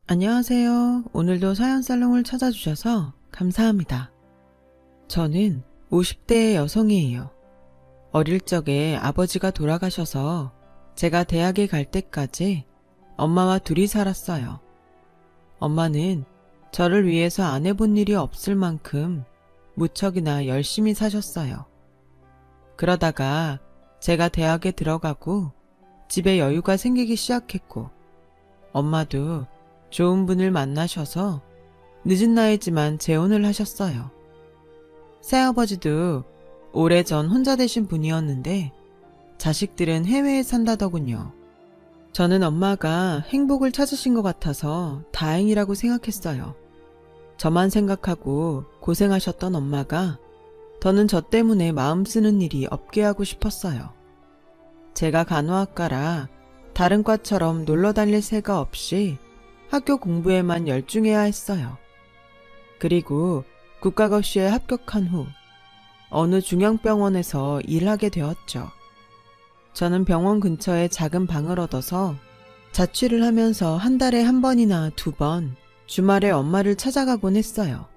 안녕하세요. 오늘도 사연살롱을 찾아주셔서 감사합니다. 저는 50대의 여성이에요. 어릴 적에 아버지가 돌아가셔서 제가 대학에 갈 때까지 엄마와 둘이 살았어요. 엄마는 저를 위해서 안 해본 일이 없을 만큼 무척이나 열심히 사셨어요. 그러다가 제가 대학에 들어가고 집에 여유가 생기기 시작했고 엄마도 좋은 분을 만나셔서 늦은 나이지만 재혼을 하셨어요. 새아버지도 오래전 혼자 되신 분이었는데 자식들은 해외에 산다더군요. 저는 엄마가 행복을 찾으신 것 같아서 다행이라고 생각했어요. 저만 생각하고 고생하셨던 엄마가 더는 저 때문에 마음 쓰는 일이 없게 하고 싶었어요. 제가 간호학과라 다른 과처럼 놀러 다닐 새가 없이 학교 공부에만 열중해야 했어요. 그리고 국가고시에 합격한 후 어느 중형병원에서 일하게 되었죠. 저는 병원 근처에 작은 방을 얻어서 자취를 하면서 한 달에 한 번이나 두 번 주말에 엄마를 찾아가곤 했어요.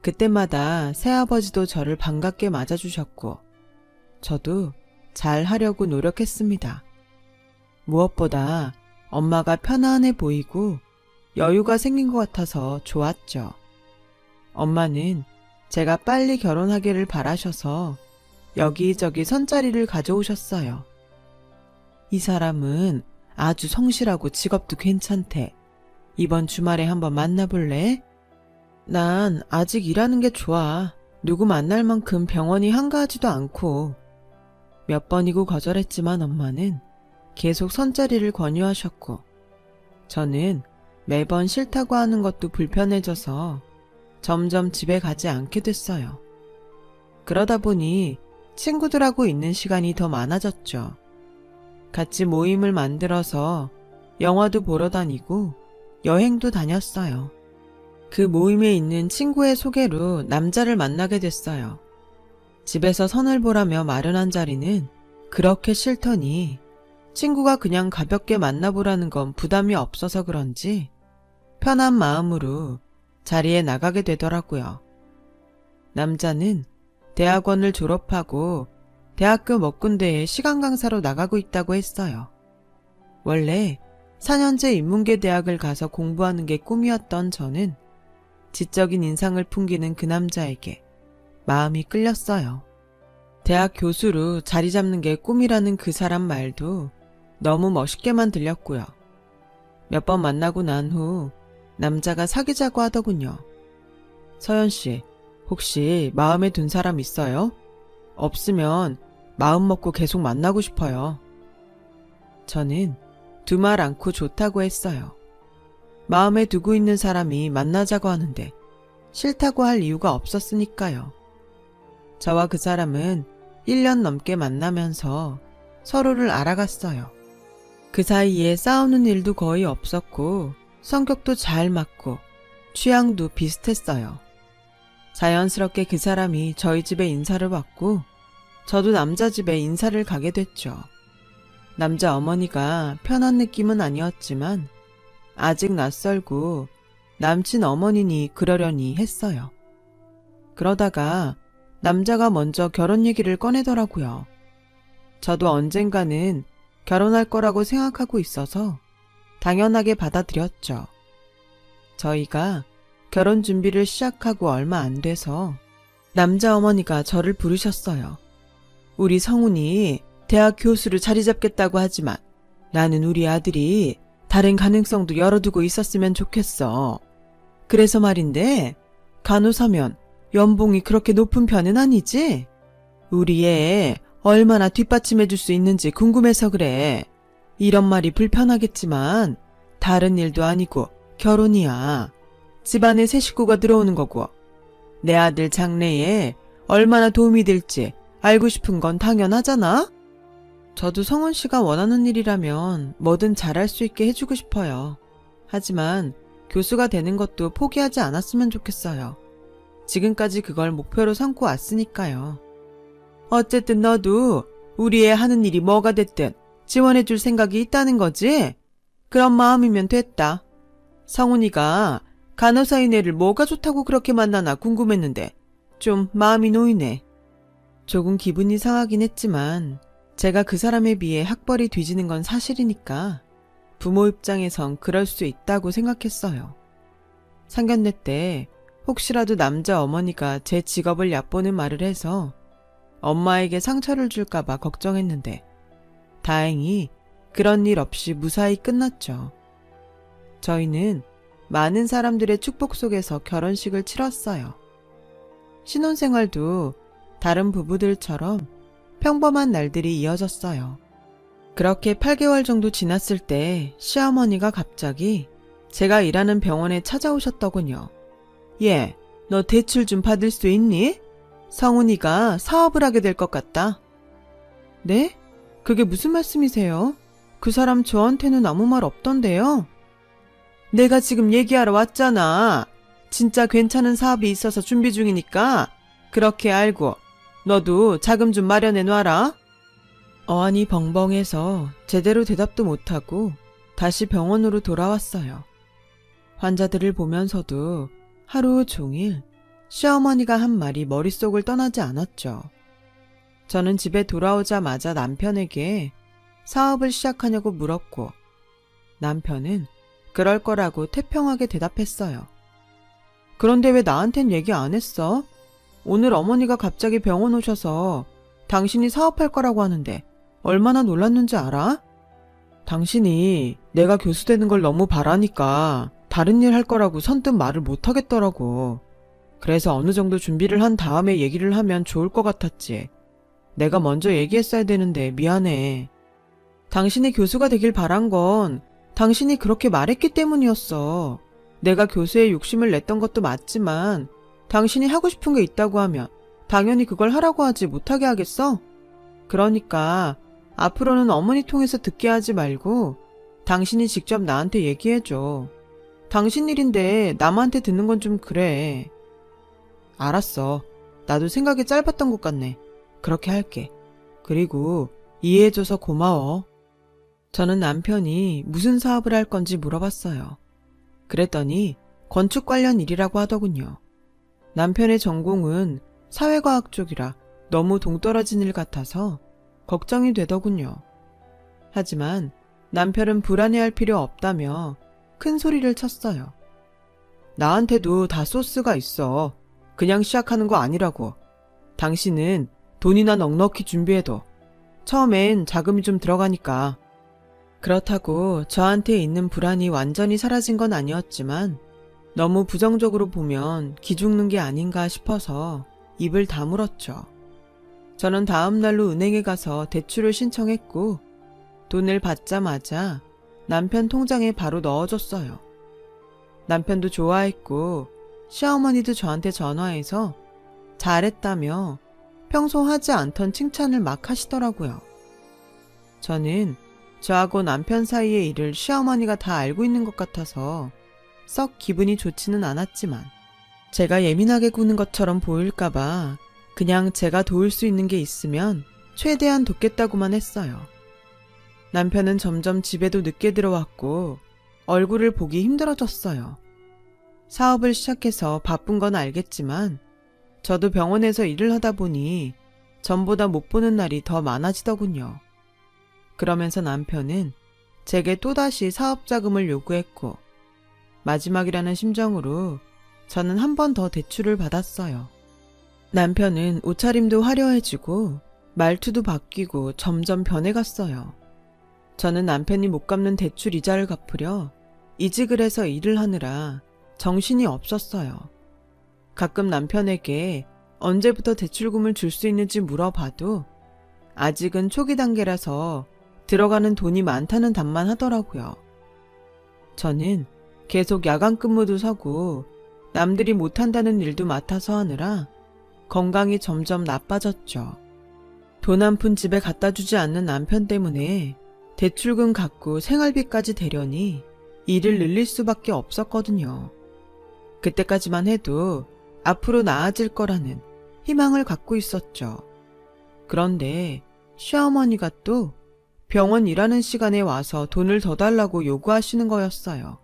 그때마다 새아버지도 저를 반갑게 맞아주셨고 저도 잘 하려고 노력했습니다. 무엇보다 엄마가 편안해 보이고 여유가 생긴 것 같아서 좋았죠. 엄마는 제가 빨리 결혼하기를 바라셔서 여기저기 선자리를 가져오셨어요. 이 사람은 아주 성실하고 직업도 괜찮대. 이번 주말에 한번 만나볼래? 난 아직 일하는 게 좋아. 누구 만날 만큼 병원이 한가하지도 않고. 몇 번이고 거절했지만 엄마는 계속 선자리를 권유하셨고 저는 매번 싫다고 하는 것도 불편해져서 점점 집에 가지 않게 됐어요. 그러다 보니 친구들하고 있는 시간이 더 많아졌죠. 같이 모임을 만들어서 영화도 보러 다니고 여행도 다녔어요. 그 모임에 있는 친구의 소개로 남자를 만나게 됐어요. 집에서 선을 보라며 마련한 자리는 그렇게 싫더니 친구가 그냥 가볍게 만나보라는 건 부담이 없어서 그런지 편한 마음으로 자리에 나가게 되더라고요. 남자는 대학원을 졸업하고 대학교 먹군대에 시간 강사로 나가고 있다고 했어요. 원래 4년제 인문계 대학을 가서 공부하는 게 꿈이었던 저는 지적인 인상을 풍기는 그 남자에게 마음이 끌렸어요. 대학 교수로 자리 잡는 게 꿈이라는 그 사람 말도 너무 멋있게만 들렸고요. 몇 번 만나고 난 후 남자가 사귀자고 하더군요. 서연씨, 혹시 마음에 든 사람 있어요? 없으면 마음 먹고 계속 만나고 싶어요. 저는 두 말 않고 좋다고 했어요. 마음에 두고 있는 사람이 만나자고 하는데 싫다고 할 이유가 없었으니까요. 저와 그 사람은 1년 넘게 만나면서 서로를 알아갔어요. 그 사이에 싸우는 일도 거의 없었고 성격도 잘 맞고 취향도 비슷했어요. 자연스럽게 그 사람이 저희 집에 인사를 왔고 저도 남자 집에 인사를 가게 됐죠. 남자 어머니가 편한 느낌은 아니었지만 아직 낯설고 남친 어머니니 그러려니 했어요. 그러다가 남자가 먼저 결혼 얘기를 꺼내더라고요. 저도 언젠가는 결혼할 거라고 생각하고 있어서 당연하게 받아들였죠. 저희가 결혼 준비를 시작하고 얼마 안 돼서 남자 어머니가 저를 부르셨어요. 우리 성훈이 대학 교수로 자리 잡겠다고 하지만 나는 우리 아들이 다른 가능성도 열어두고 있었으면 좋겠어. 그래서 말인데 간호사면 연봉이 그렇게 높은 편은 아니지? 우리 애 얼마나 뒷받침해 줄 수 있는지 궁금해서 그래. 이런 말이 불편하겠지만 다른 일도 아니고 결혼이야. 집안에 새 식구가 들어오는 거고 내 아들 장래에 얼마나 도움이 될지 알고 싶은 건 당연하잖아? 저도 성훈 씨가 원하는 일이라면 뭐든 잘할 수 있게 해주고 싶어요. 하지만 교수가 되는 것도 포기하지 않았으면 좋겠어요. 지금까지 그걸 목표로 삼고 왔으니까요. 어쨌든 너도 우리 애 하는 일이 뭐가 됐든 지원해줄 생각이 있다는 거지? 그런 마음이면 됐다. 성훈이가 간호사인 애를 뭐가 좋다고 그렇게 만나나 궁금했는데 좀 마음이 놓이네. 조금 기분이 상하긴 했지만 제가 그 사람에 비해 학벌이 뒤지는 건 사실이니까 부모 입장에선 그럴 수 있다고 생각했어요. 상견례 때 혹시라도 남자 어머니가 제 직업을 얕보는 말을 해서 엄마에게 상처를 줄까봐 걱정했는데 다행히 그런 일 없이 무사히 끝났죠. 저희는 많은 사람들의 축복 속에서 결혼식을 치렀어요. 신혼생활도 다른 부부들처럼 평범한 날들이 이어졌어요. 그렇게 8개월 정도 지났을 때 시어머니가 갑자기 제가 일하는 병원에 찾아오셨더군요. 얘, 너 대출 좀 받을 수 있니? 성훈이가 사업을 하게 될 것 같다. 네? 그게 무슨 말씀이세요? 그 사람 저한테는 아무 말 없던데요? 내가 지금 얘기하러 왔잖아. 진짜 괜찮은 사업이 있어서 준비 중이니까 그렇게 알고 너도 자금 좀 마련해 놔라. 어안이 벙벙해서 제대로 대답도 못하고 다시 병원으로 돌아왔어요. 환자들을 보면서도 하루 종일 시어머니가 한 말이 머릿속을 떠나지 않았죠. 저는 집에 돌아오자마자 남편에게 사업을 시작하냐고 물었고 남편은 그럴 거라고 태평하게 대답했어요. 그런데 왜 나한텐 얘기 안 했어? 오늘 어머니가 갑자기 병원 오셔서 당신이 사업할 거라고 하는데 얼마나 놀랐는지 알아? 당신이 내가 교수 되는 걸 너무 바라니까 다른 일 할 거라고 선뜻 말을 못 하겠더라고. 그래서 어느 정도 준비를 한 다음에 얘기를 하면 좋을 것 같았지. 내가 먼저 얘기했어야 되는데 미안해. 당신이 교수가 되길 바란 건 당신이 그렇게 말했기 때문이었어. 내가 교수에 욕심을 냈던 것도 맞지만 당신이 하고 싶은 게 있다고 하면 당연히 그걸 하라고 하지 못하게 하겠어? 그러니까 앞으로는 어머니 통해서 듣게 하지 말고 당신이 직접 나한테 얘기해줘. 당신 일인데 남한테 듣는 건 좀 그래. 알았어. 나도 생각이 짧았던 것 같네. 그렇게 할게. 그리고 이해해줘서 고마워. 저는 남편이 무슨 사업을 할 건지 물어봤어요. 그랬더니 건축 관련 일이라고 하더군요. 남편의 전공은 사회과학 쪽이라 너무 동떨어진 일 같아서 걱정이 되더군요. 하지만 남편은 불안해할 필요 없다며 큰 소리를 쳤어요. 나한테도 다 소스가 있어. 그냥 시작하는 거 아니라고. 당신은 돈이나 넉넉히 준비해도 처음엔 자금이 좀 들어가니까. 그렇다고 저한테 있는 불안이 완전히 사라진 건 아니었지만 너무 부정적으로 보면 기죽는 게 아닌가 싶어서 입을 다물었죠. 저는 다음 날로 은행에 가서 대출을 신청했고 돈을 받자마자 남편 통장에 바로 넣어줬어요. 남편도 좋아했고 시어머니도 저한테 전화해서 잘했다며 평소 하지 않던 칭찬을 막 하시더라고요. 저는 저하고 남편 사이의 일을 시어머니가 다 알고 있는 것 같아서 썩 기분이 좋지는 않았지만 제가 예민하게 구는 것처럼 보일까봐 그냥 제가 도울 수 있는 게 있으면 최대한 돕겠다고만 했어요. 남편은 점점 집에도 늦게 들어왔고 얼굴을 보기 힘들어졌어요. 사업을 시작해서 바쁜 건 알겠지만 저도 병원에서 일을 하다 보니 전보다 못 보는 날이 더 많아지더군요. 그러면서 남편은 제게 또다시 사업 자금을 요구했고 마지막이라는 심정으로 저는 한 번 더 대출을 받았어요. 남편은 옷차림도 화려해지고 말투도 바뀌고 점점 변해갔어요. 저는 남편이 못 갚는 대출 이자를 갚으려 이직을 해서 일을 하느라 정신이 없었어요. 가끔 남편에게 언제부터 대출금을 줄 수 있는지 물어봐도 아직은 초기 단계라서 들어가는 돈이 많다는 답만 하더라고요. 저는 계속 야간 근무도 서고 남들이 못한다는 일도 맡아서 하느라 건강이 점점 나빠졌죠. 돈 한 푼 집에 갖다 주지 않는 남편 때문에 대출금 갚고 생활비까지 대려니 일을 늘릴 수밖에 없었거든요. 그때까지만 해도 앞으로 나아질 거라는 희망을 갖고 있었죠. 그런데 시어머니가 또 병원 일하는 시간에 와서 돈을 더 달라고 요구하시는 거였어요.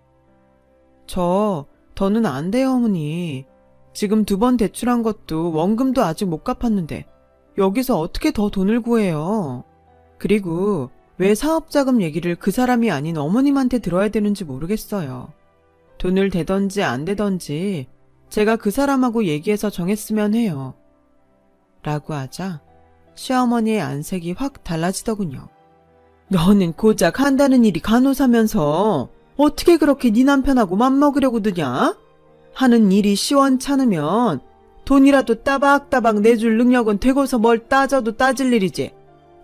더는 안 돼요, 어머니. 지금 2번 대출한 것도 원금도 아직 못 갚았는데 여기서 어떻게 더 돈을 구해요? 그리고 왜 사업자금 얘기를 그 사람이 아닌 어머님한테 들어야 되는지 모르겠어요. 돈을 대던지 안 대던지 제가 그 사람하고 얘기해서 정했으면 해요. 라고 하자 시어머니의 안색이 확 달라지더군요. 너는 고작 한다는 일이 간호사면서 어떻게 그렇게 네 남편하고 맘먹으려고 드냐? 하는 일이 시원찮으면 돈이라도 따박따박 내줄 능력은 되고서 뭘 따져도 따질 일이지.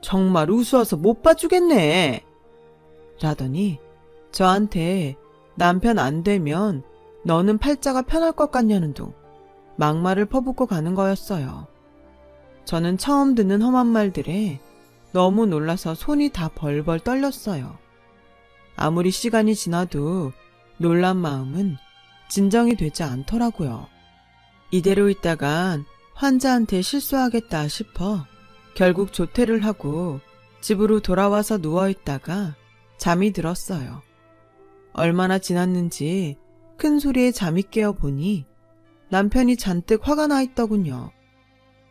정말 우스워서 못 봐주겠네. 라더니 저한테 남편 안 되면 너는 팔자가 편할 것 같냐는 둥 막말을 퍼붓고 가는 거였어요. 저는 처음 듣는 험한 말들에 너무 놀라서 손이 다 벌벌 떨렸어요. 아무리 시간이 지나도 놀란 마음은 진정이 되지 않더라고요. 이대로 있다간 환자한테 실수하겠다 싶어 결국 조퇴를 하고 집으로 돌아와서 누워있다가 잠이 들었어요. 얼마나 지났는지 큰 소리에 잠이 깨어 보니 남편이 잔뜩 화가 나 있더군요.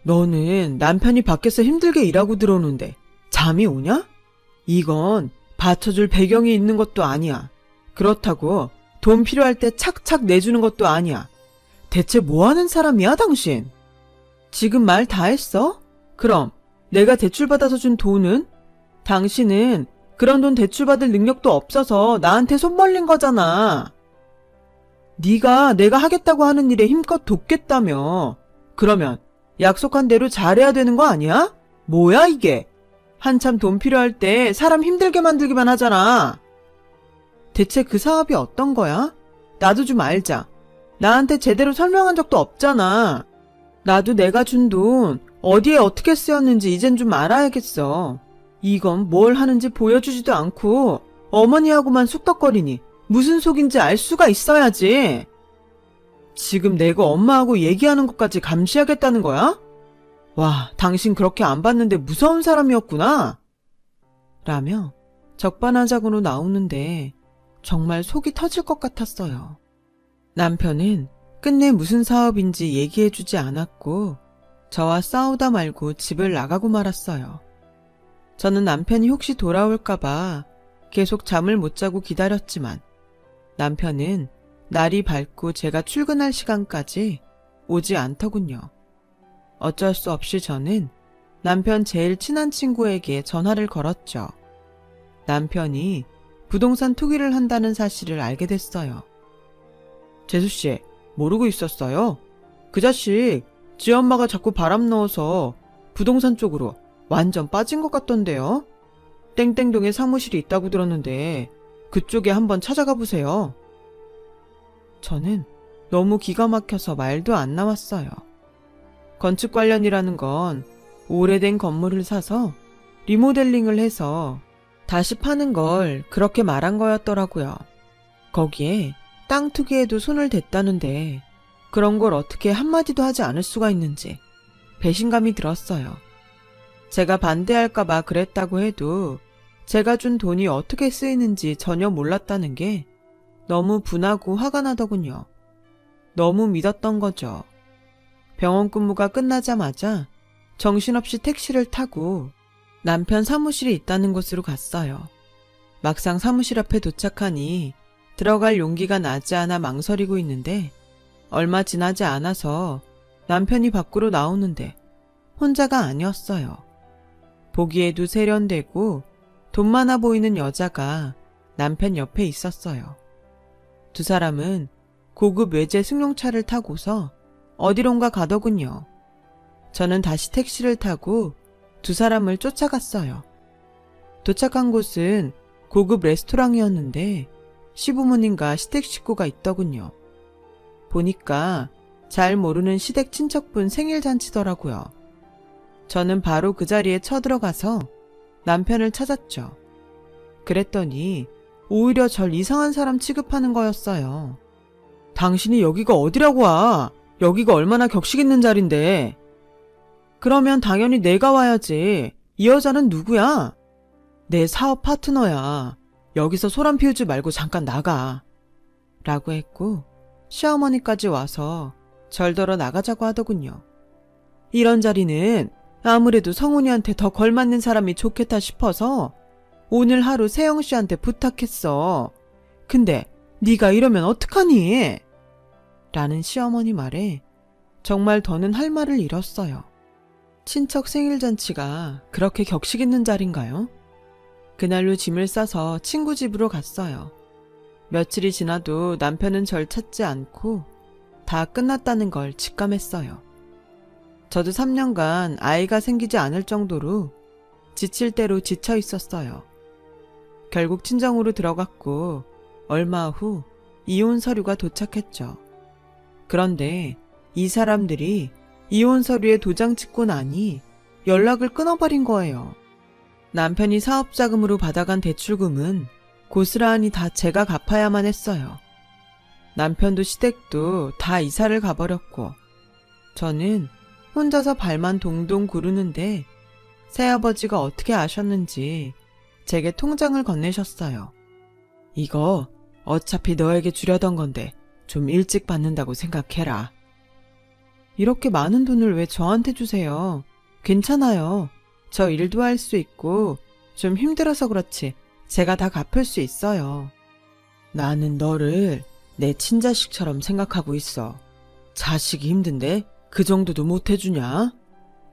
너는 남편이 밖에서 힘들게 일하고 들어오는데 잠이 오냐? 이건 받쳐줄 배경이 있는 것도 아니야. 그렇다고 돈 필요할 때 착착 내주는 것도 아니야. 대체 뭐 하는 사람이야, 당신? 지금 말 다 했어? 그럼 내가 대출받아서 준 돈은? 당신은 그런 돈 대출받을 능력도 없어서 나한테 손 벌린 거잖아. 네가 내가 하겠다고 하는 일에 힘껏 돕겠다며. 그러면 약속한 대로 잘해야 되는 거 아니야? 뭐야 이게? 한참 돈 필요할 때 사람 힘들게 만들기만 하잖아. 대체 그 사업이 어떤 거야? 나도 좀 알자. 나한테 제대로 설명한 적도 없잖아. 나도 내가 준 돈 어디에 어떻게 쓰였는지 이젠 좀 알아야겠어. 이건 뭘 하는지 보여주지도 않고 어머니하고만 쑥덕거리니 무슨 속인지 알 수가 있어야지. 지금 내가 엄마하고 얘기하는 것까지 감시하겠다는 거야? 와, 당신 그렇게 안 봤는데 무서운 사람이었구나. 라며 적반하장으로 나오는데 정말 속이 터질 것 같았어요. 남편은 끝내 무슨 사업인지 얘기해주지 않았고 저와 싸우다 말고 집을 나가고 말았어요. 저는 남편이 혹시 돌아올까봐 계속 잠을 못 자고 기다렸지만 남편은 날이 밝고 제가 출근할 시간까지 오지 않더군요. 어쩔 수 없이 저는 남편 제일 친한 친구에게 전화를 걸었죠. 남편이 부동산 투기를 한다는 사실을 알게 됐어요. 재수씨, 모르고 있었어요? 그 자식 지 엄마가 자꾸 바람 넣어서 부동산 쪽으로 완전 빠진 것 같던데요. 땡땡동에 사무실이 있다고 들었는데 그쪽에 한번 찾아가 보세요. 저는 너무 기가 막혀서 말도 안 나왔어요. 건축 관련이라는 건 오래된 건물을 사서 리모델링을 해서 다시 파는 걸 그렇게 말한 거였더라고요. 거기에 땅 투기에도 손을 댔다는데 그런 걸 어떻게 한마디도 하지 않을 수가 있는지 배신감이 들었어요. 제가 반대할까봐 그랬다고 해도 제가 준 돈이 어떻게 쓰이는지 전혀 몰랐다는 게 너무 분하고 화가 나더군요. 너무 믿었던 거죠. 병원 근무가 끝나자마자 정신없이 택시를 타고 남편 사무실이 있다는 곳으로 갔어요. 막상 사무실 앞에 도착하니 들어갈 용기가 나지 않아 망설이고 있는데 얼마 지나지 않아서 남편이 밖으로 나오는데 혼자가 아니었어요. 보기에도 세련되고 돈 많아 보이는 여자가 남편 옆에 있었어요. 두 사람은 고급 외제 승용차를 타고서 어디론가 가더군요. 저는 다시 택시를 타고 두 사람을 쫓아갔어요. 도착한 곳은 고급 레스토랑이었는데 시부모님과 시댁 식구가 있더군요. 보니까 잘 모르는 시댁 친척분 생일 잔치더라고요. 저는 바로 그 자리에 쳐들어가서 남편을 찾았죠. 그랬더니 오히려 절 이상한 사람 취급하는 거였어요. 당신이 여기가 어디라고 와? 여기가 얼마나 격식 있는 자리인데. 그러면 당연히 내가 와야지. 이 여자는 누구야? 내 사업 파트너야. 여기서 소란 피우지 말고 잠깐 나가. 라고 했고 시어머니까지 와서 절더러 나가자고 하더군요. 이런 자리는 아무래도 성훈이한테 더 걸맞는 사람이 좋겠다 싶어서 오늘 하루 세영씨한테 부탁했어. 근데 네가 이러면 어떡하니? 라는 시어머니 말에 정말 더는 할 말을 잃었어요. 친척 생일잔치가 그렇게 격식 있는 자리인가요? 그날로 짐을 싸서 친구 집으로 갔어요. 며칠이 지나도 남편은 절 찾지 않고 다 끝났다는 걸 직감했어요. 저도 3년간 아이가 생기지 않을 정도로 지칠 대로 지쳐 있었어요. 결국 친정으로 들어갔고 얼마 후 이혼 서류가 도착했죠. 그런데 이 사람들이 이혼 서류에 도장 찍고 나니 연락을 끊어버린 거예요. 남편이 사업자금으로 받아간 대출금은 고스란히 다 제가 갚아야만 했어요. 남편도 시댁도 다 이사를 가버렸고 저는 혼자서 발만 동동 구르는데 새아버지가 어떻게 아셨는지 제게 통장을 건네셨어요. 이거 어차피 너에게 주려던 건데 좀 일찍 받는다고 생각해라. 이렇게 많은 돈을 왜 저한테 주세요? 괜찮아요. 저 일도 할 수 있고 좀 힘들어서 그렇지 제가 다 갚을 수 있어요. 나는 너를 내 친자식처럼 생각하고 있어. 자식이 힘든데 그 정도도 못 해주냐?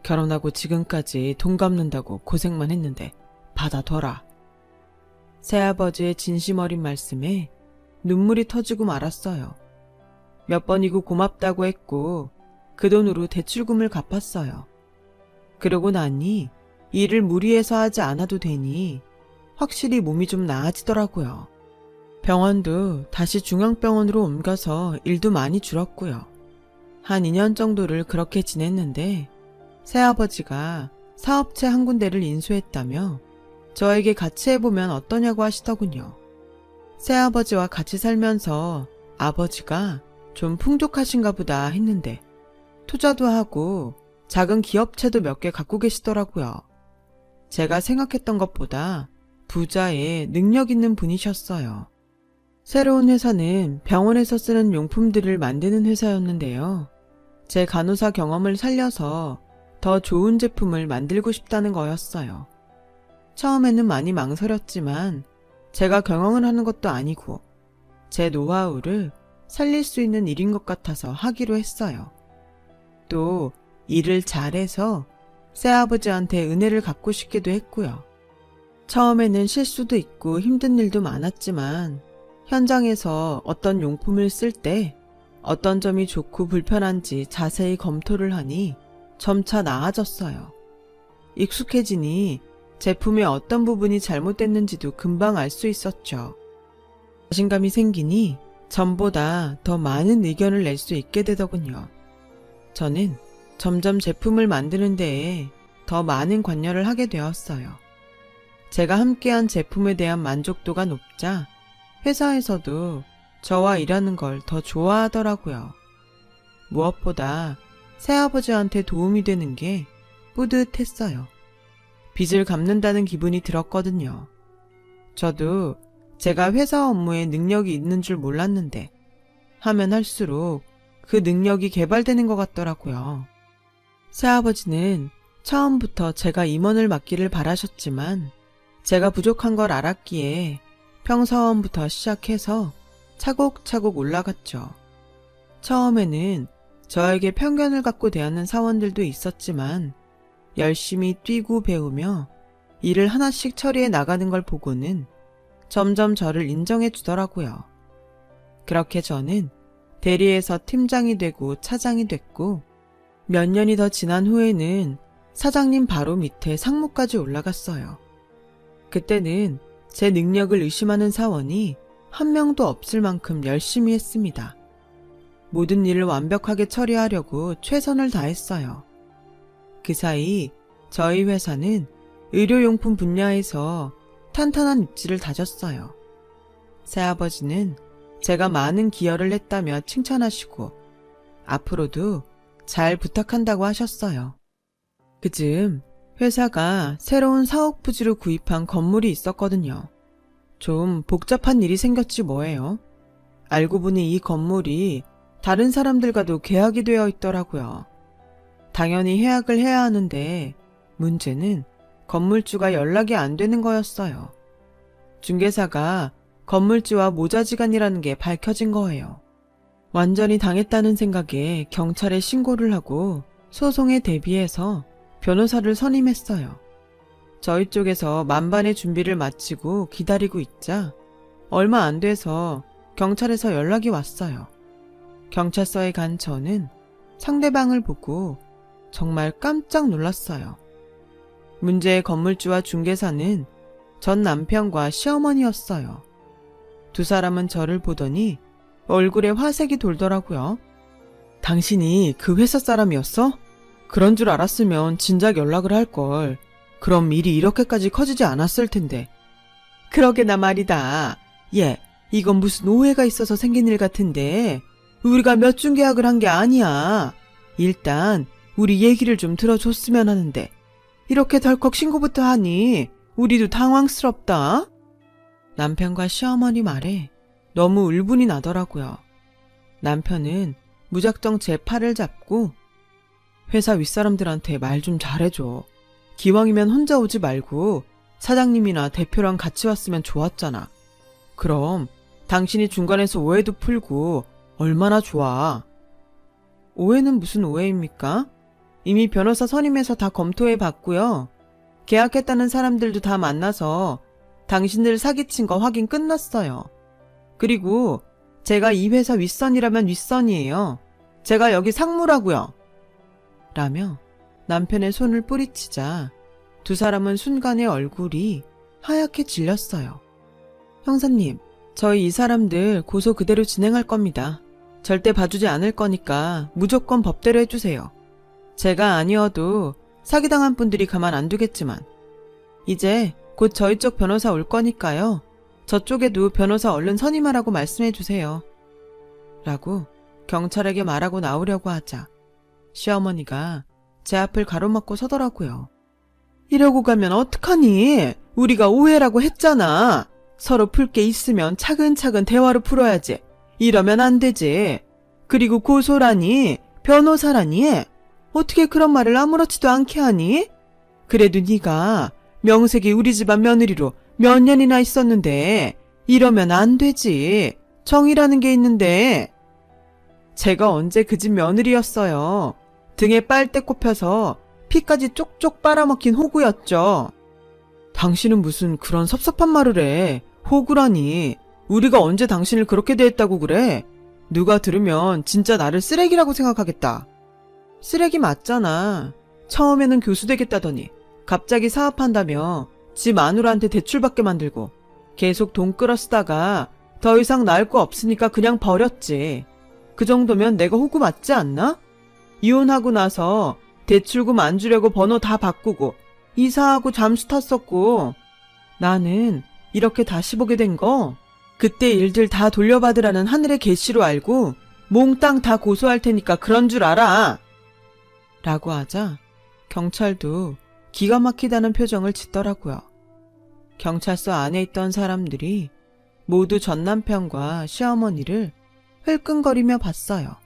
결혼하고 지금까지 돈 갚는다고 고생만 했는데 받아둬라. 새아버지의 진심 어린 말씀에 눈물이 터지고 말았어요. 몇 번이고 고맙다고 했고 그 돈으로 대출금을 갚았어요. 그러고 나니 일을 무리해서 하지 않아도 되니 확실히 몸이 좀 나아지더라고요. 병원도 다시 중앙병원으로 옮겨서 일도 많이 줄었고요. 한 2년 정도를 그렇게 지냈는데 새아버지가 사업체 한 군데를 인수했다며 저에게 같이 해보면 어떠냐고 하시더군요. 새아버지와 같이 살면서 아버지가 좀 풍족하신가 보다 했는데 투자도 하고 작은 기업체도 몇 개 갖고 계시더라고요. 제가 생각했던 것보다 부자의 능력 있는 분이셨어요. 새로운 회사는 병원에서 쓰는 용품들을 만드는 회사였는데요. 제 간호사 경험을 살려서 더 좋은 제품을 만들고 싶다는 거였어요. 처음에는 많이 망설였지만 제가 경영을 하는 것도 아니고 제 노하우를 살릴 수 있는 일인 것 같아서 하기로 했어요. 또 일을 잘해서 새아버지한테 은혜를 갚고 싶기도 했고요. 처음에는 실수도 있고 힘든 일도 많았지만 현장에서 어떤 용품을 쓸 때 어떤 점이 좋고 불편한지 자세히 검토를 하니 점차 나아졌어요. 익숙해지니 제품의 어떤 부분이 잘못됐는지도 금방 알 수 있었죠. 자신감이 생기니 전보다 더 많은 의견을 낼 수 있게 되더군요. 저는 점점 제품을 만드는 데에 더 많은 관여를 하게 되었어요. 제가 함께한 제품에 대한 만족도가 높자 회사에서도 저와 일하는 걸 더 좋아하더라고요. 무엇보다 새아버지한테 도움이 되는 게 뿌듯했어요. 빚을 갚는다는 기분이 들었거든요. 저도 제가 회사 업무에 능력이 있는 줄 몰랐는데 하면 할수록 그 능력이 개발되는 것 같더라고요. 새아버지는 처음부터 제가 임원을 맡기를 바라셨지만 제가 부족한 걸 알았기에 평사원부터 시작해서 차곡차곡 올라갔죠. 처음에는 저에게 편견을 갖고 대하는 사원들도 있었지만 열심히 뛰고 배우며 일을 하나씩 처리해 나가는 걸 보고는 점점 저를 인정해 주더라고요. 그렇게 저는 대리에서 팀장이 되고 차장이 됐고 몇 년이 더 지난 후에는 사장님 바로 밑에 상무까지 올라갔어요. 그때는 제 능력을 의심하는 사원이 한 명도 없을 만큼 열심히 했습니다. 모든 일을 완벽하게 처리하려고 최선을 다했어요. 그 사이 저희 회사는 의료용품 분야에서 탄탄한 입지를 다졌어요. 새아버지는 제가 많은 기여를 했다며 칭찬하시고 앞으로도 잘 부탁한다고 하셨어요. 그즈음 회사가 새로운 사옥 부지로 구입한 건물이 있었거든요. 좀 복잡한 일이 생겼지 뭐예요. 알고 보니 이 건물이 다른 사람들과도 계약이 되어 있더라고요. 당연히 계약을 해야 하는데 문제는 건물주가 연락이 안 되는 거였어요. 중개사가 건물주와 모자지간이라는 게 밝혀진 거예요. 완전히 당했다는 생각에 경찰에 신고를 하고 소송에 대비해서 변호사를 선임했어요. 저희 쪽에서 만반의 준비를 마치고 기다리고 있자 얼마 안 돼서 경찰에서 연락이 왔어요. 경찰서에 간 저는 상대방을 보고 정말 깜짝 놀랐어요. 문제의 건물주와 중개사는 전 남편과 시어머니였어요. 두 사람은 저를 보더니 얼굴에 화색이 돌더라고요. 당신이 그 회사 사람이었어? 그런 줄 알았으면 진작 연락을 할걸. 그럼 일이 이렇게까지 커지지 않았을 텐데. 그러게나 말이다. 예, 이건 무슨 오해가 있어서 생긴 일 같은데 우리가 몇 중 계약을 한 게 아니야. 일단 우리 얘기를 좀 들어줬으면 하는데 이렇게 덜컥 신고부터 하니 우리도 당황스럽다. 남편과 시어머니 말에 너무 울분이 나더라고요. 남편은 무작정 제 팔을 잡고 회사 윗사람들한테 말 좀 잘해줘. 기왕이면 혼자 오지 말고 사장님이나 대표랑 같이 왔으면 좋았잖아. 그럼 당신이 중간에서 오해도 풀고 얼마나 좋아. 오해는 무슨 오해입니까? 이미 변호사 선임해서 다 검토해 봤고요. 계약했다는 사람들도 다 만나서 당신들 사기친 거 확인 끝났어요. 그리고 제가 이 회사 윗선이라면 윗선이에요. 제가 여기 상무라고요. 라며 남편의 손을 뿌리치자 두 사람은 순간에 얼굴이 하얗게 질렸어요. 형사님, 저희 이 사람들 고소 그대로 진행할 겁니다. 절대 봐주지 않을 거니까 무조건 법대로 해주세요. 제가 아니어도 사기당한 분들이 가만 안 두겠지만 이제 곧 저희 쪽 변호사 올 거니까요. 저쪽에도 변호사 얼른 선임하라고 말씀해 주세요. 라고 경찰에게 말하고 나오려고 하자 시어머니가 제 앞을 가로막고 서더라고요. 이러고 가면 어떡하니? 우리가 오해라고 했잖아. 서로 풀 게 있으면 차근차근 대화로 풀어야지. 이러면 안 되지. 그리고 고소라니, 변호사라니, 어떻게 그런 말을 아무렇지도 않게 하니? 그래도 네가 명색이 우리 집안 며느리로 몇 년이나 있었는데 이러면 안 되지. 정이라는 게 있는데. 제가 언제 그 집 며느리였어요. 등에 빨대 꼽혀서 피까지 쪽쪽 빨아먹힌 호구였죠. 당신은 무슨 그런 섭섭한 말을 해. 호구라니. 우리가 언제 당신을 그렇게 대했다고 그래? 누가 들으면 진짜 나를 쓰레기라고 생각하겠다. 쓰레기 맞잖아. 처음에는 교수 되겠다더니 갑자기 사업한다며 지 마누라한테 대출받게 만들고 계속 돈 끌어쓰다가 더 이상 나을 거 없으니까 그냥 버렸지. 그 정도면 내가 호구 맞지 않나? 이혼하고 나서 대출금 안 주려고 번호 다 바꾸고 이사하고 잠수 탔었고 나는 이렇게 다시 보게 된 거 그때 일들 다 돌려받으라는 하늘의 계시로 알고 몽땅 다 고소할 테니까 그런 줄 알아. 라고 하자 경찰도 기가 막히다는 표정을 짓더라고요. 경찰서 안에 있던 사람들이 모두 전 남편과 시어머니를 흘끈거리며 봤어요.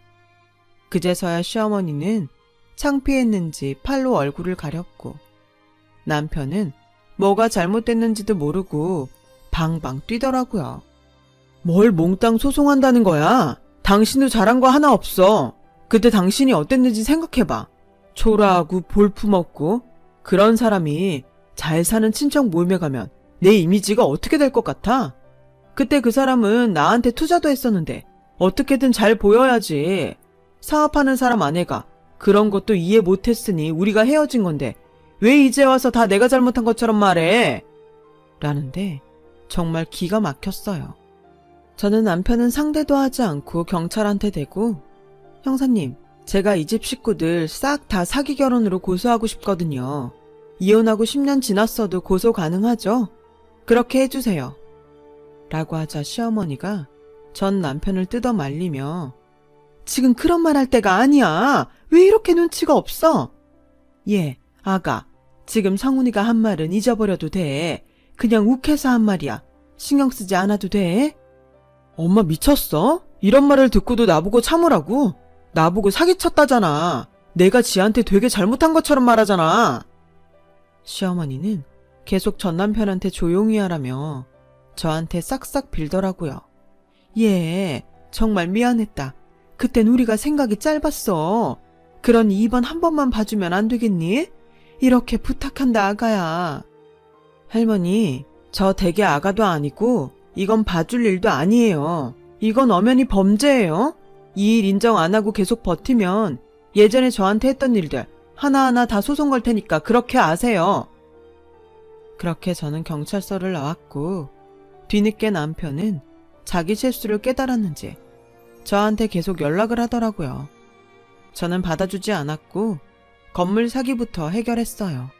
그제서야 시어머니는 창피했는지 팔로 얼굴을 가렸고 남편은 뭐가 잘못됐는지도 모르고 방방 뛰더라고요. 뭘 몽땅 소송한다는 거야? 당신도 잘한 거 하나 없어. 그때 당신이 어땠는지 생각해봐. 초라하고 볼품없고 그런 사람이 잘 사는 친척 모임에 가면 내 이미지가 어떻게 될 것 같아? 그때 그 사람은 나한테 투자도 했었는데 어떻게든 잘 보여야지. 사업하는 사람 아내가 그런 것도 이해 못했으니 우리가 헤어진 건데 왜 이제 와서 다 내가 잘못한 것처럼 말해? 라는데 정말 기가 막혔어요. 저는 남편은 상대도 하지 않고 경찰한테 대고 형사님, 제가 이 집 식구들 싹 다 사기 결혼으로 고소하고 싶거든요. 이혼하고 10년 지났어도 고소 가능하죠? 그렇게 해주세요. 라고 하자 시어머니가 전 남편을 뜯어 말리며 지금 그런 말 할 때가 아니야. 왜 이렇게 눈치가 없어? 예, 아가. 지금 성훈이가 한 말은 잊어버려도 돼. 그냥 욱해서 한 말이야. 신경 쓰지 않아도 돼. 엄마 미쳤어? 이런 말을 듣고도 나보고 참으라고? 나보고 사기쳤다잖아. 내가 지한테 되게 잘못한 것처럼 말하잖아. 시어머니는 계속 전 남편한테 조용히 하라며 저한테 싹싹 빌더라고요. 예, 정말 미안했다. 그땐 우리가 생각이 짧았어. 그러니 이번 한 번만 봐주면 안 되겠니? 이렇게 부탁한다, 아가야. 할머니, 저 댁의 아가도 아니고 이건 봐줄 일도 아니에요. 이건 엄연히 범죄예요. 이 일 인정 안 하고 계속 버티면 예전에 저한테 했던 일들 하나하나 다 소송 걸 테니까 그렇게 아세요. 그렇게 저는 경찰서를 나왔고 뒤늦게 남편은 자기 실수를 깨달았는지 저한테 계속 연락을 하더라고요. 저는 받아주지 않았고 건물 사기부터 해결했어요.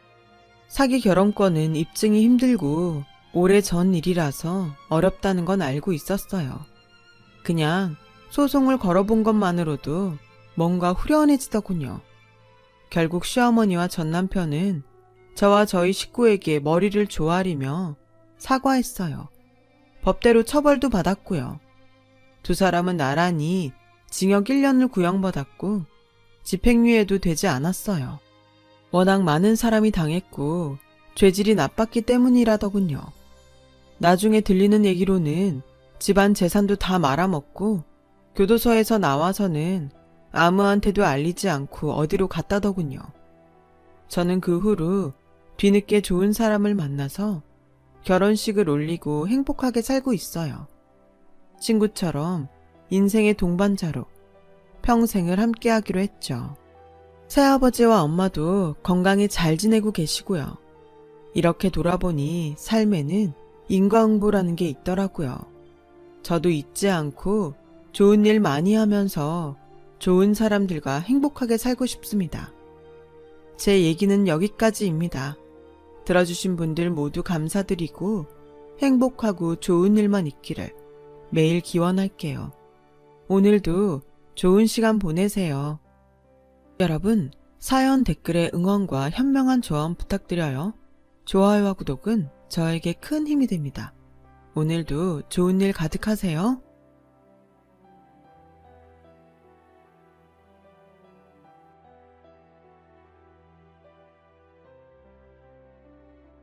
사기 결혼권은 입증이 힘들고 오래전 일이라서 어렵다는 건 알고 있었어요. 그냥 소송을 걸어본 것만으로도 뭔가 후련해지더군요. 결국 시어머니와 전 남편은 저와 저희 식구에게 머리를 조아리며 사과했어요. 법대로 처벌도 받았고요. 두 사람은 나란히 징역 1년을 구형받았고 집행유예도 되지 않았어요. 워낙 많은 사람이 당했고 죄질이 나빴기 때문이라더군요. 나중에 들리는 얘기로는 집안 재산도 다 말아먹고 교도소에서 나와서는 아무한테도 알리지 않고 어디로 갔다더군요. 저는 그 후로 뒤늦게 좋은 사람을 만나서 결혼식을 올리고 행복하게 살고 있어요. 친구처럼 인생의 동반자로 평생을 함께하기로 했죠. 새아버지와 엄마도 건강히 잘 지내고 계시고요. 이렇게 돌아보니 삶에는 인과응보라는 게 있더라고요. 저도 잊지 않고 좋은 일 많이 하면서 좋은 사람들과 행복하게 살고 싶습니다. 제 얘기는 여기까지입니다. 들어주신 분들 모두 감사드리고 행복하고 좋은 일만 있기를 매일 기원할게요. 오늘도 좋은 시간 보내세요. 여러분, 사연 댓글에 응원과 현명한 조언 부탁드려요. 좋아요와 구독은 저에게 큰 힘이 됩니다. 오늘도 좋은 일 가득하세요.